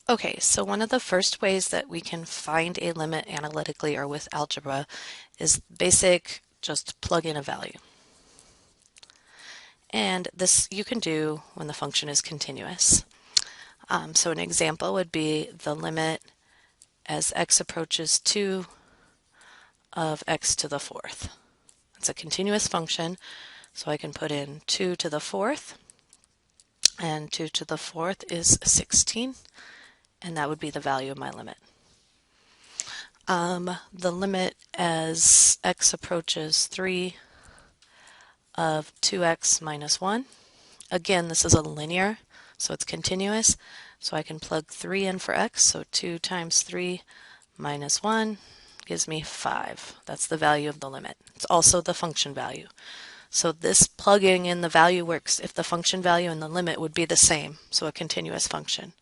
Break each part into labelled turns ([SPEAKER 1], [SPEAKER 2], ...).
[SPEAKER 1] Okay, so one of the first ways that we can find a limit analytically or with algebra is basic, just plug in a value. And this you can do when the function is continuous. So an example would be the limit as x approaches 2 of x to the fourth. It's a continuous function, so I can put in 2 to the fourth, and 2 to the fourth is 16, and that would be the value of my limit. The limit as x approaches 3 of 2x minus 1. Again, this is a linear, so it's continuous. So I can plug 3 in for x, so 2 times 3 minus 1 gives me 5. That's the value of the limit. It's also the function value. So this plugging in the value works if the function value and the limit would be the same, so a continuous function.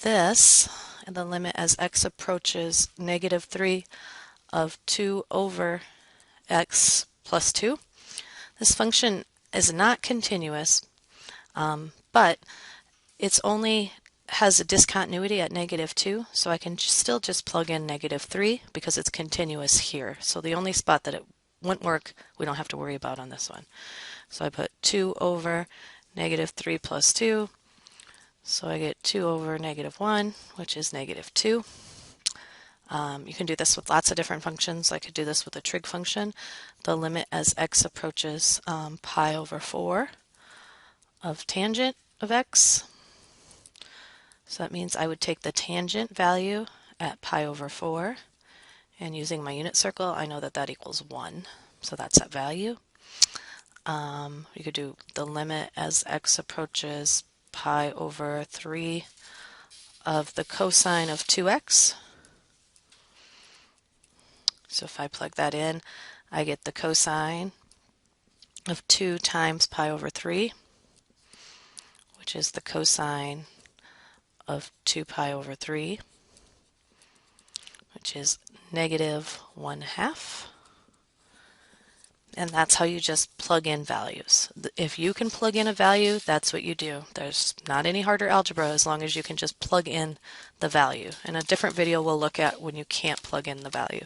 [SPEAKER 1] This, and the limit as x approaches negative 3 of 2 over x plus 2. This function is not continuous, but it's only has a discontinuity at negative 2, so I can still just plug in negative 3 because it's continuous here. So the only spot that it wouldn't work, we don't have to worry about on this one. So I put 2 over negative 3 plus 2, so I get 2 over negative 1, which is negative 2. You can do this with lots of different functions. I could do this with a trig function. The limit as x approaches pi over 4 of tangent of x. So that means I would take the tangent value at pi over 4, and using my unit circle, I know that that equals 1. So that's that value. You could do the limit as x approaches pi over 3 of the cosine of 2x. So if I plug that in, I get the cosine of 2 times pi over 3, which is the cosine of 2 pi over 3, which is negative 1/2. And that's how you just plug in values. If you can plug in a value, that's what you do. There's not any harder algebra as long as you can just plug in the value. In a different video, we'll look at when you can't plug in the value.